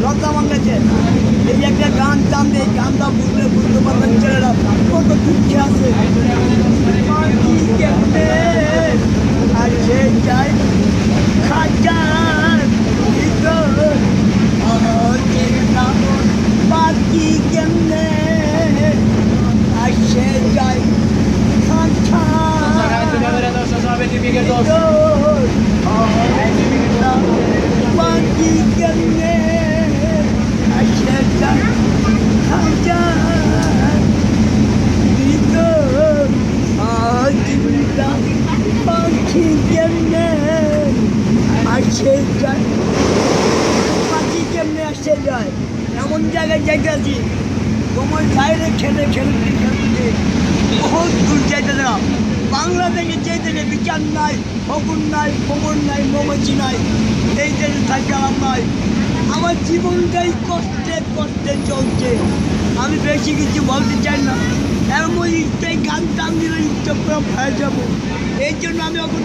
লতা মঙ্গেশকর এই একটা গান টানবে, এই গানটা বুঝতে পারবেন ছেলেরা কত দুঃখে আছে। আর সে চাই খাজার ভিতর বাকি কেমনে, আর সে চাই খাজা বাকি কেমনে, আর সে চাই খাজার ভিতর পাখি কেমনে আসে যায়, পাখি কেমনে আসে যায়। এমন জায়গায় যাইতেছি তোমার বাইরে খেলে খেলতে খেলতে বহুত দূর যাইতে না। বাংলাদেশে যেতে বিচার নাই, ফগুন নাই, খবর নাই, মমজি নাই, এই দেশে থাকলাম নাই। আমার জীবনটাই কষ্টে কষ্টে চলছে। আমি বেশি কিছু বলতে চাই না, এমন ইচ্ছাই গান টান দিলে ইচ্ছা করে ভয়ে যাবো। এই জন্য আমি এখন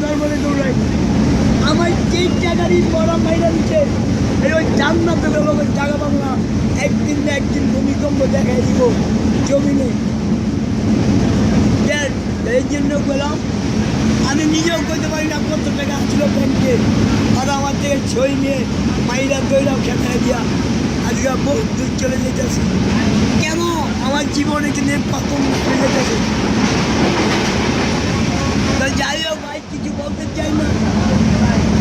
দরবারে দৌড়াই। আমার যে জায়গারই বড় মাইরা দিচ্ছে এই ওই জান্নাতে লোকের জায়গা বাংলা একদিন না একদিন ভূমিকম্প দেখাই দিব জমিনে। এই জন্য গেলাম, আমি নিজেও করতে পারি না কত টাকা আসছিল ব্যাংকে, আর আমার থেকে ছই নিয়ে মাইরা দৌড়াও খেতে দিয়া আজকে বহুত দূর চলে যেতেছে। কেন আমার জীবনে কিন্তু প্রথম চলে যেতেছে। তো যাই হোক ভাই, কিছু বলতে চাই না।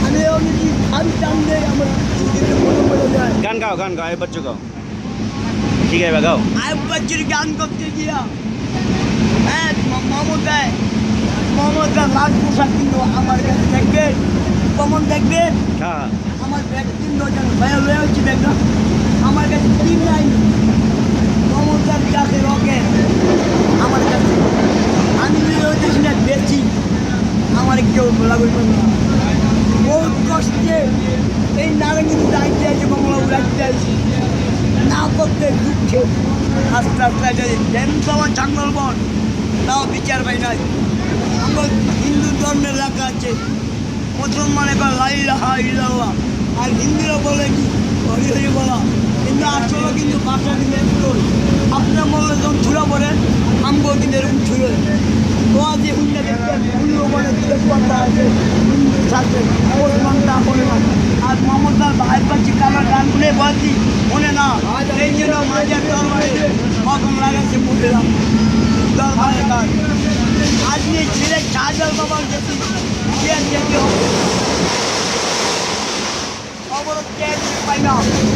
আমি অনেক গান টান দেয় আমার মনে পড়ে যায়। গান গাও আয়ুব বাচ্চু গাও, ঠিক আছে গাও। আয়ুব বাচ্চুর গান করতে গিয়া হ্যাঁ মমতা লাল পোশাক কিন্তু আমার কাছে দেখবেন, কমন দেখবেন। হ্যাঁ আমার ব্যাগ কিন্তু ভাইয়া লয়ে হচ্ছে ব্যাগটা আমার কাছে কিন নাই। মমতার কাছে রকে আমার কাছে, আমি লয়ে হইতেছি না বেশি, আমার কেউ বলা করবেন না। বহুত কষ্টে এই নারায়ণগঞ্জ দাঁড়িয়ে আছে, বাংলা উড়াইতে আছি না করতে দুঃখে আস্তে আস্তে যেহেতু আমার জঙ্গল বন তাও বিচার পাই নাই। আমার হিন্দু ধর্মের এলাকা আছে, মুসলমানে করে লা ইলাহা ইল্লাল্লাহ, আর হিন্দুরা বলে কি হরি হরি বলা, কিন্তু আসলে কিন্তু ভাষা কিন্তু একটু আপনার বললে যখন ছুড়া পড়েন আমগো কিন্তু এরকম ছুড়ে ও যে হুন্ডা দেখবেন হুন্ডু বলে কথা আছে হিন্দুর সাথে মুসলমানটা বলে না। আর মমতার ভাইয়ের পাচ্ছি কালার গানগুলো বলছি মনে না, এই জন্য মাঝের দরবারে কখন লাগাচ্ছে বুঝলাম দরবারের গান। আজকে ছেলে শাহজাল বাবার গেছি যেতে হবে, অবরোধ পাই না,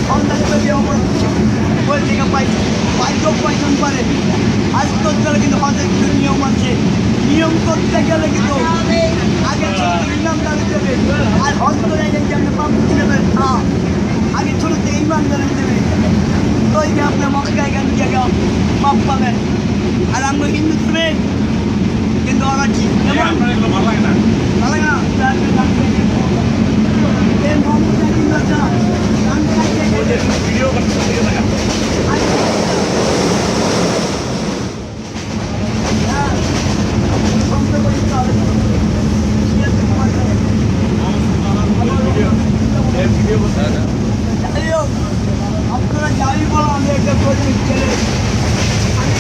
সন্ধ্যা থেকে অবরোধ ওই থেকে পাইছি পাইলেও পয়সন পারে। আজ করতে কিন্তু হজের কিছু নিয়ম আছে, নিয়ম করতে গেলে কিন্তু আগে ইমানদারি দেবে, আর হজ করে আপনি পাপ দেবেন না, আগে ছোট থেকে ইমানদারি দেবে, তো আপনার মক্কায় গান জায়গা পাপ পাবেন। আর আমরা হিন্দু দেবেন কিন্তু ওরা কি ভালো লাগে না আপনারা যাই বলো, আমি একটা গরিব ছেলে, আমি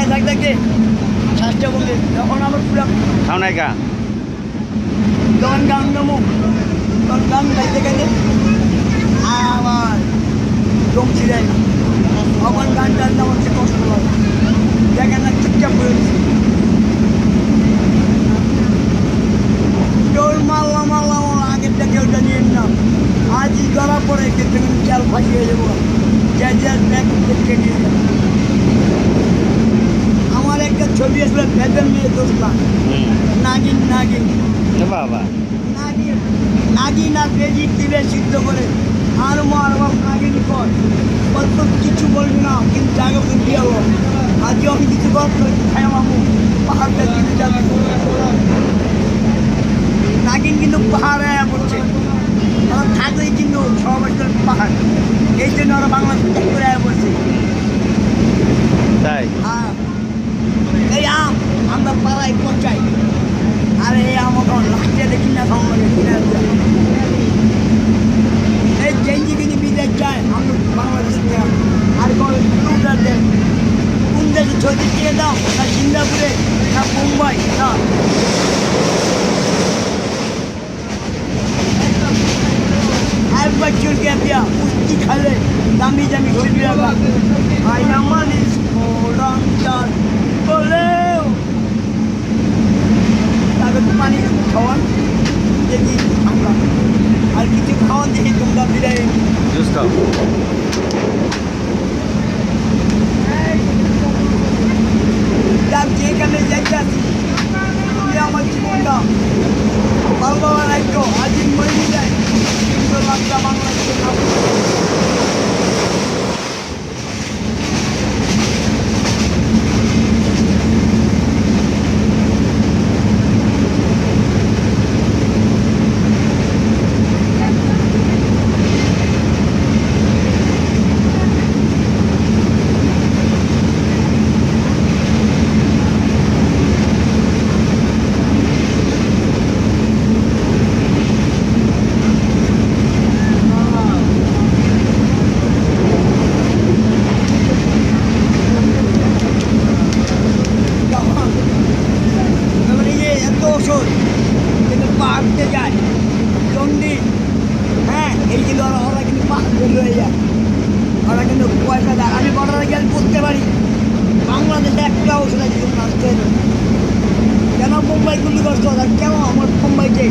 খায় থাকতে শ্বাসটা বলে যখন আমার পুরো খাও নাই গা যখন গান গামো তখন গান গাইতে গাইতে আবার দম ছিঁড়ে তখন গান টানতে আমার সে কষ্ট লাগে দেখেন না চুপচাপ করে কেউ মারলাম আগেরটা কেউটা নিয়ে নিলাম আজই ধরা পড়ে কিন্তু চাল ফাঁসিয়ে যাবো ব্যাগ কেটে নিয়ে যাবো আমার একটা ছবি আসলে ভেবেন নিয়ে দোষলাম নাগিন নাগিন বাবা নাগিন আর বেজি দিলে সিদ্ধ করে আর মার নাগিন কর কত কিছু বলবি না কিন্তু জায়গা কিন্তু হলো আজও আমি কিছু গল্প খাই মামু পাহাড়টা কিনে যাবে নাগিন কিন্তু পাহাড়ে পড়ছে ওরা থাকলেই কিন্তু সবাই পাহাড় এই জন্য ওরা বাংলাদেশ ত্যাগ করে পড়ছে তাই হ্যাঁ এই আমরা পাড়ায় পৌঁছাই আর এই আম এখন লাস্টে দেখি না খাওয়া কিনা এই গেঞ্জি কিনে বিদেশ যায় আমরা বাংলাদেশ থেকে আর কোন দেশ কোন দেশে ছবি দিয়ে দাও না সিঙ্গাপুরে না মুম্বাই না একবার চলকে দিয়া পুষ্টি খালে দামি দামি ছবি লাগা আই আমার স্মরণ বলেও তাকে পানি খাওয়ান দেখি আমরা আর কিছু খাওয়ান দেখি তোমরা বিদায় জুস খাও যাক যেখানে যাইতে আসি তুমি আমার জীবনটা ভালো রাখতো আজ মরে যায় কিন্তু লাগটা বাংলাদেশে কিন্তু পাহাড়তে যায় চন্ডী হ্যাঁ এই কিন্তু ওরা কিন্তু পাহাড় রয়ে যায় ওরা কিন্তু পয়সা দেয় আমি বর্ডারে গেলে করতে পারি বাংলাদেশে একটা ওষুধ আছে কিন্তু আসতে কেন মুম্বাই গুলি করতে হবে কেন আমার মুম্বাইকে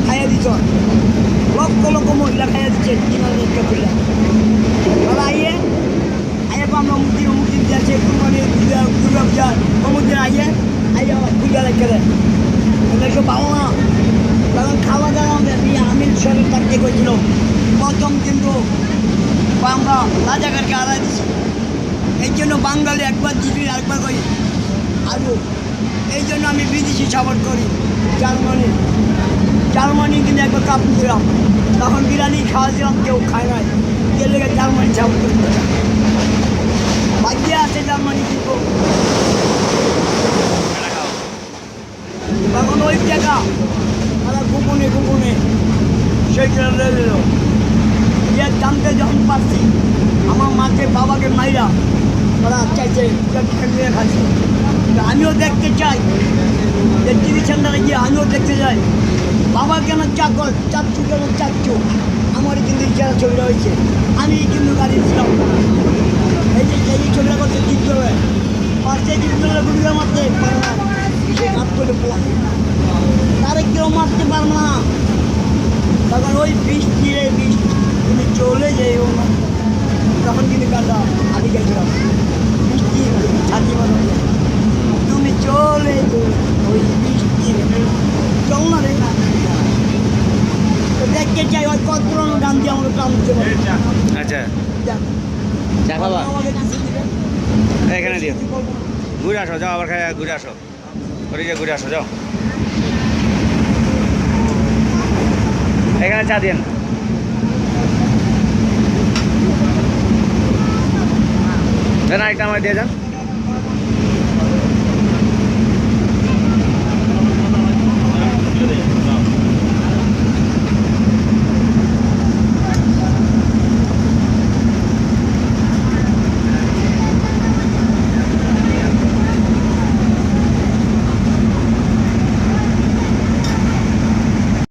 খাইয়ে দিচ্ছ লক্ষ লক্ষ মহিলা খাইয়ে দিচ্ছে 3,000 টাকা ওরা আইয়ে আমরা মুক্তি যাচ্ছে কোরবানি দুর্গা পূজা সমুদ্রে আইয়ে পূজা রেখে দেয় দেখো পাবো না তখন খাওয়া দাওয়া আমির শরীর থাকতে করেছিল প্রথম কিন্তু আমরা রাজাকারকে আড়াই দিচ্ছি এই জন্য বাঙালি একবার দিবি আরেকবার করি আলু এই জন্য আমি বিদেশি সাপোর্ট করি জার্মানি কিন্তু একবার কাপ দিলাম তখন বিরিয়ানি খাওয়া দিলাম কেউ খায় নাই এর লেগে জার্মানি সাপোর্ট করতে বাকিয়ে আছে জার্মানি কিন্তু তখন ওই টাকা ওরা গোপনে সেইখানে রয়ে গেল ইয়ে জানতে যখন পারছি আমার মাকে বাবাকে মাইরা ওরা চাইছে খেলিয়ে খাচ্ছে আমিও দেখতে চাই যে টিভি সেন্টারে গিয়ে আমিও দেখতে যাই বাবা কেন চাকর চাচ্ছু কেন চাচ্ছু আমারই কিন্তু ইচ্ছা ছবিটা হয়েছে আমি কিন্তু গাড়ি ছিলাম এই যে এই ছবিটা করতে জিততে হবে পাশে জিততে হলে গুলিটা মারতে পারে না সে কাজ করে পোলা তারে কেউ মারতে পারবে না তখন ওই বৃষ্টি তুমি চলে যাইও না তখন কিন্তু গানটা আমি গেছিলাম বৃষ্টি ছাতি মারো তুমি চলে যাও ওই বৃষ্টি চল না রে দেখতে চাই ওই কত পুরোনো গান দিয়ে আমাকে প্রাণ দিতে পারে আচ্ছা চা খাবা এখানে দিও ঘুরে আসো যাও আবার খাই ঘুরে আসো ঘুরে আসো যাও এখানে চা দিন একটা আমার দিয়ে যান